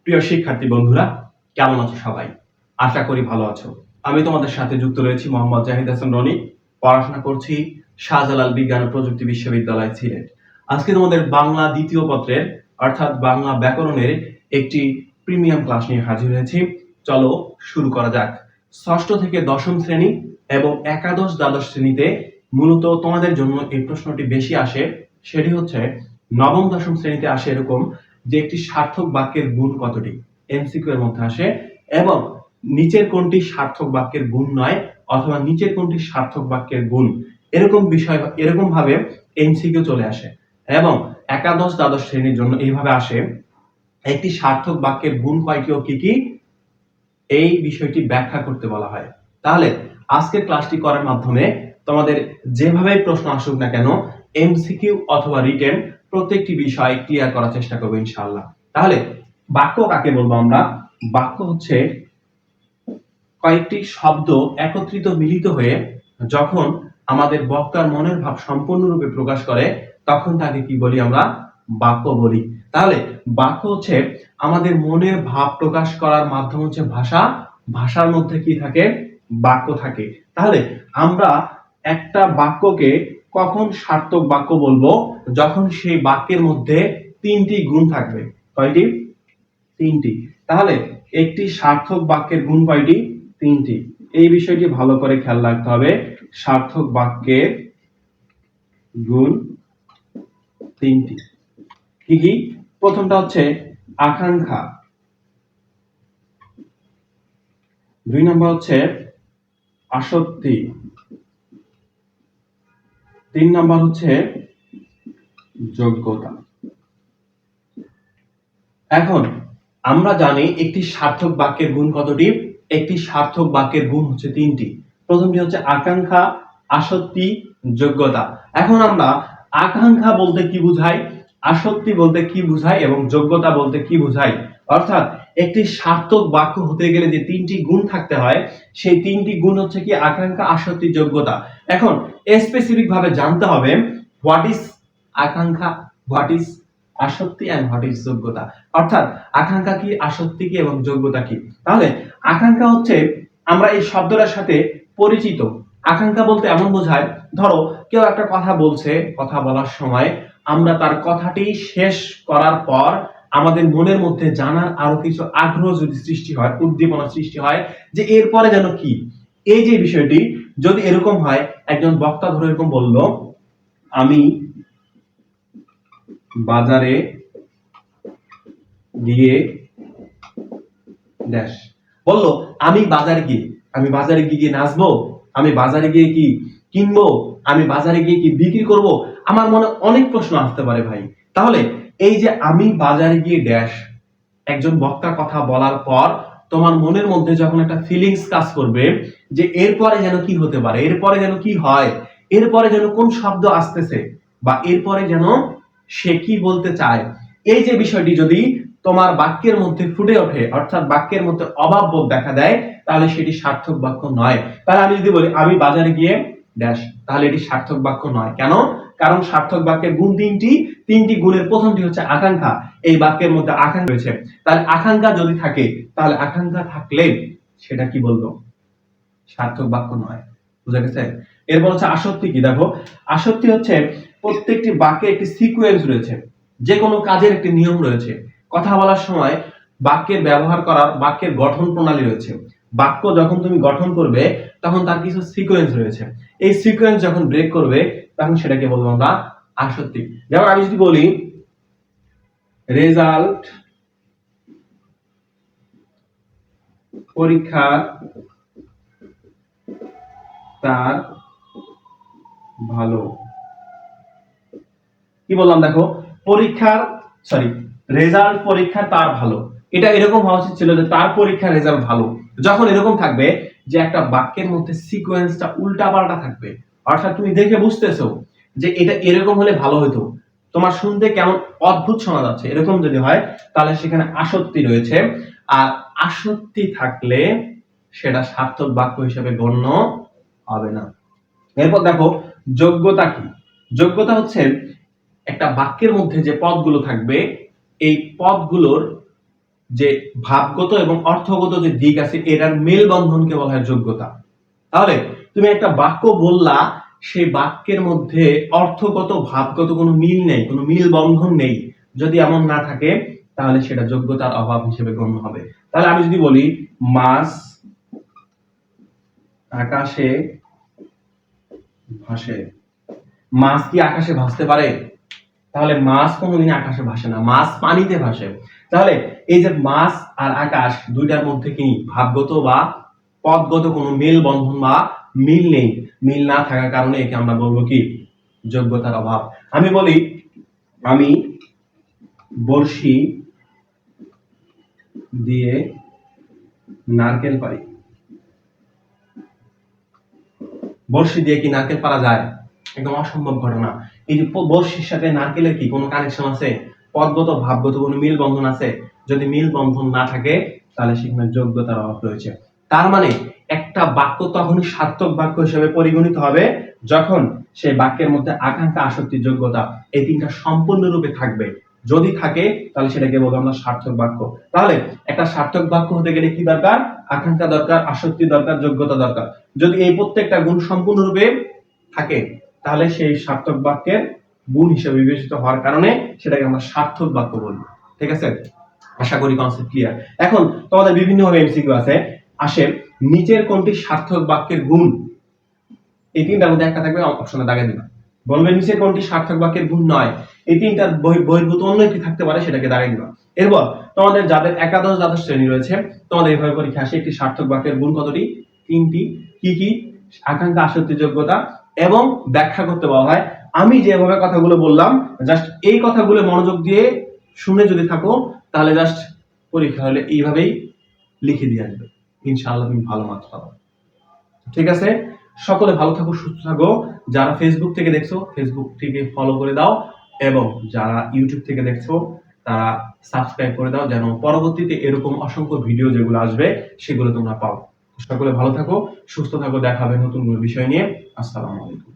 প্রিয় শিক্ষার্থী বন্ধুরা, কেমন আছো সবাই? আশা করি ভালো আছো। আমি তোমাদের সাথে যুক্ত রয়েছি মোহাম্মদ জাহিদ হাসান রনি। পড়াশোনা করছি শাহজালাল বিজ্ঞান ও প্রযুক্তি বিশ্ববিদ্যালয় সিলেট। আজকে তোমাদের বাংলা দ্বিতীয় পত্রের অর্থাৎ বাংলা ব্যাকরণের একটি প্রিমিয়াম ক্লাস নিয়ে হাজির হয়েছি। চলো শুরু করা যাক। ষষ্ঠ থেকে দশম শ্রেণী এবং একাদশ দ্বাদশ শ্রেণীতে মূলত তোমাদের জন্য এই প্রশ্নটি বেশি আসে। সেটি হচ্ছে নবম দশম শ্রেণীতে আসে এরকম যে একটি সার্থক বাক্যের গুণ কতটি, এমসিকিউ এর মধ্যে আসে। এবং নিচের কোনটি সার্থক বাক্যের গুণ নয় অথবা নিচের কোনটি সার্থক বাক্যের গুণ, এরকম বিষয় এরকম ভাবে এমসিকিউ চলে আসে। এবং একাদশ দ্বাদশ শ্রেণীর জন্য এইভাবে আসে একটি সার্থক বাক্যের গুণ কয়টি ও কি কি, এই বিষয়টি ব্যাখ্যা করতে বলা হয়। তাহলে আজকের ক্লাসটি করার মাধ্যমে তোমাদের যেভাবে প্রশ্ন আসুক না কেন, এমসিকিউ অথবা রিটেন প্রত্যেকটি বিষয় ক্লিয়ার করার চেষ্টা করবো ইনশাআল্লাহ। তাহলে বাক্য কাকে বলবো আমরা? বাক্য হচ্ছে কয়েকটি শব্দ একত্রিত মিলিত হয়ে যখন আমাদের বক্তার মনের ভাব সম্পূর্ণরূপে প্রকাশ করে তখন তাকে কি বলি আমরা? বাক্য বলি। তাহলে বাক্য হচ্ছে আমাদের মনের ভাব প্রকাশ করার মাধ্যম হচ্ছে ভাষা। ভাষার মধ্যে কি থাকে? বাক্য থাকে। তাহলে আমরা একটা বাক্যকে কখন সার্থক বাক্য বলবো? যখন সেই বাক্যের মধ্যে তিনটি গুণ থাকবে। কয়টি? তিনটি। তাহলে একটি সার্থক বাক্যের গুণ কয়টি? তিনটি। এই বিষয়টি ভালো করে খেয়াল রাখতে হবে। সার্থক বাক্যের গুণ তিনটি। কি কি? প্রথমটা হচ্ছে আকাঙ্ক্ষা, 2 নম্বর হচ্ছে আসক্তি, 3 নম্বর হচ্ছে যোগ্যতা। এখন আমরা জানি একটি সার্থক বাক্যের গুণ কতটি? একটি সার্থক বাক্যের গুণ হচ্ছে তিনটি। প্রথমটি হচ্ছে আকাঙ্ক্ষা, আসক্তি, যোগ্যতা। এখন আমরা আকাঙ্ক্ষা বলতে কি বুঝাই, আসক্তি বলতে কি বুঝাই এবং যোগ্যতা বলতে কি বুঝাই, অর্থাৎ একটি সার্থক বাক্য হতে গেলে যে তিনটি গুণ থাকতে হয় সেই তিনটি গুণ হচ্ছে কি? আকাঙ্ক্ষা, আসক্তি, যোগ্যতা। এখন স্পেসিফিক ভাবে জানতে হবে হোয়াট ইজ আকাঙ্ক্ষা, হোয়াট ইজ আসক্তি এন্ড হোয়াট ইজ যোগ্যতা, অর্থাৎ আকাঙ্ক্ষা কি, আসক্তি কি এবং যোগ্যতা কি। তাহলে আকাঙ্ক্ষা হচ্ছে আমরা এই শব্দটার সাথে পরিচিত। আকাঙ্ক্ষা বলতে এমন বোঝায়, ধরো কেউ একটা কথা বলছে, কথা বলার সময় আমরা তার কথাটি শেষ করার পর আমাদের মনের মধ্যে জানার আরো কিছু আগ্রহ যদি সৃষ্টি হয়, উদ্দীপনা সৃষ্টি হয় যে এরপরে যেন কি। এই যে বিষয়টি যদি এরকম হয়, একজন বক্তা ধরে এরকম বলল, আমি বাজারে গিয়ে ড্যাশ বললো, আমি বাজারে গিয়ে, আমি বাজারে গিয়ে নাচবো, আমি বাজারে গিয়ে কি কিনবো, আমি বাজারে গিয়ে কি বিক্রি করব। আমার মনে অনেক প্রশ্ন আসতে পারে ভাই। তাহলে এই যে আমি বাজারে গিয়ে ড্যাশ, একজন বক্তা কথা বলার পর তোমার মনের মধ্যে যখন একটা ফিলিংস কাজ করবে যে এরপরে যেন কি হতে পারে, এরপরে যেন কি হয়, এরপরে যেন কোন শব্দ আসতেছে বা এরপরে যেন সে কি বলতে চায়, এই যে বিষয়টি যদি তোমার বাক্যের মধ্যে ফুটে ওঠে, অর্থাৎ বাক্যের মধ্যে অভাববোধ দেখা দেয়, তাহলে সেটি সার্থক বাক্য নয়। তাহলে আমি যদি বলি আমি বাজারে গিয়ে ড্যাশ, তাহলে এটি সার্থক বাক্য নয়। কেন? কারণ সার্থক বাক্যের গুণ তিনটি। তিনটি গুণের প্রথমটি হচ্ছে আকাঙ্ক্ষা। এই বাক্যের মধ্যে আকাঙ্ক্ষা রয়েছে। তাহলে আকাঙ্ক্ষা যদি থাকে, তাহলে আকাঙ্ক্ষা থাকলে সেটা কি বলবো? সার্থক বাক্য নয়। বুঝা গেছে? এরপর হচ্ছে আসক্তি কি? দেখো, আসক্তি হচ্ছে প্রত্যেকটি বাক্যে একটি সিকোয়েন্স রয়েছে, যে কোনো কাজের একটি নিয়ম রয়েছে। কথা বলার সময় বাক্যের ব্যবহার করার, বাক্যের গঠন প্রণালী রয়েছে। বাক্য যখন তুমি গঠন করবে তখন তার কিছু সিকোয়েন্স রয়েছে। এই সিকোয়েন্স যখন ব্রেক করবে তখন সেটাকে বলবো আমরা আসক্তি। যেমন আমি যদি বলি রেজাল্ট পরীক্ষা তার ভালো, কি বললাম? দেখো, পরীক্ষার রেজাল্ট পরীক্ষা তার ভালো, এটা এরকম হওয়া উচিত ছিল যে তার পরীক্ষার রেজাল্ট ভালো। যখন এরকম থাকবে যে একটা বাক্যের মধ্যে সিকোয়েন্সটা উল্টাপাল্টা থাকবে, অর্থাৎ তুমি দেখে বুঝতেছো যে এটা এরকম হলে ভালো হতো, তোমার শুনতে কেমন অদ্ভুত শোনা যাচ্ছে, এরকম যদি হয় তাহলে সেখানে আসক্তি রয়েছে। আর আসক্তি থাকলে সেটা সার্থক বাক্য হিসেবে গণ্য হবে না। এরপর দেখো যোগ্যতা কি? যোগ্যতা হচ্ছে একটা বাক্যের মধ্যে যে পদগুলো থাকবে এই পদগুলোর যে ভাবগত এবং অর্থগত যে দিক আছে এটার মেলবন্ধনকে বলা হয় যোগ্যতা। তাহলে তুমি একটা বাক্য বললা, সেই বাক্যের মধ্যে অর্থগত ভাবগত কোনো মিল নেই, কোনো মিল বন্ধন নেই, যদি এমন না থাকে তাহলে সেটা যোগ্যতার অভাব হিসেবে গণ্য হবে। তাহলে আমি যদি বলি মাছ আকাশে ভাসে, মাছ কি আকাশে ভাসতে পারে? তাহলে মাছ কোনোদিন আকাশে ভাসে না, মাছ পানিতে ভাসে। তাহলে এই যে মাছ আর আকাশ দুইটার মধ্যে কি ভাবগত বা পদগত কোনো মেল বন্ধন বা মিল নেই, মিল না থাকার কারণে একে আমরা বলবো কি যোগ্যতার অভাব। আমি বলি আমি বড়শি দিয়ে নারকেল পারি। বড়শি দিয়ে কি নারকেল পারা যায়? একদম অসম্ভব ঘটনা। এই যে বড়শির সাথে নারকেলের কি কোনো কানেকশন আছে? পদগত ভাবগত কোনো মিল বন্ধন আছে? যদি মিল বন্ধন না থাকে তাহলে সেখানে যোগ্যতার অভাব রয়েছে। তার মানে একটা বাক্য তখনই সার্থক বাক্য হিসেবে পরিগণিত হবে যখন সেই বাক্যের মধ্যে আকাঙ্ক্ষা, আসক্তি, যোগ্যতা এই তিনটা সম্পূর্ণরূপে থাকবে। যদি থাকে তাহলে সেটাকে বলবো আমরা সার্থক বাক্য। তাহলে একটা সার্থক বাক্য হতে গেলে কি দরকার? আকাঙ্ক্ষা দরকার, আসক্তি দরকার, যোগ্যতা দরকার। যদি এই প্রত্যেকটা গুণ সম্পূর্ণরূপে থাকে তাহলে সেই সার্থক বাক্যের গুণ হিসেবে বিবেচিত হওয়ার কারণে সেটাকে আমরা সার্থক বাক্য বলবো। ঠিক আছে? আশা করি কনসেপ্ট ক্লিয়ার। এখন তোমাদের বিভিন্ন ভাবে এমসিকিউ আছে, আসে নিচের কোনটি সার্থক বাক্যের গুণ? এই তিনটার মধ্যে একটা থাকবে, অপশনে দাগে দিবা। বলবে নিচের কোনটি সার্থক বাক্যের গুণ নয়, এই তিনটার বহির্ভূত অন্য একটি থাকতে পারে, সেটাকে দাগে দিবা। এরপর তোমাদের যাদের একাদশ দ্বাদশ শ্রেণী রয়েছে তোমাদের এইভাবে পরীক্ষা আসে একটি সার্থক বাক্যের গুণ কতটি? তিনটি। কি কি? আকাঙ্ক্ষা, আসক্তি, যোগ্যতা, এবং ব্যাখ্যা করতে বলা হয়। আমি যেভাবে কথাগুলো বললাম জাস্ট এই কথাগুলো মনোযোগ দিয়ে শুনে যদি থাকো তাহলে জাস্ট পরীক্ষা হলে এইভাবেই লিখে দিয়ে আসবে, ইনশাআল্লাহ তুমি ভালো মার্কস পাবে। ঠিক আছে? সকলে ভালো থাকো, সুস্থ থাকো। যারা ফেসবুক থেকে দেখছো ফেসবুক থেকে ফলো করে দাও, এবং যারা ইউটিউব থেকে দেখছো তারা সাবস্ক্রাইব করে দাও, যেন পরবর্তীতে এরকম অসংখ্য ভিডিও যেগুলো আসবে সেগুলো তোমরা পাও। সকলে ভালো থাকো, সুস্থ থাকো, দেখা হবে নতুন কোনো বিষয় নিয়ে। আসসালামু আলাইকুম।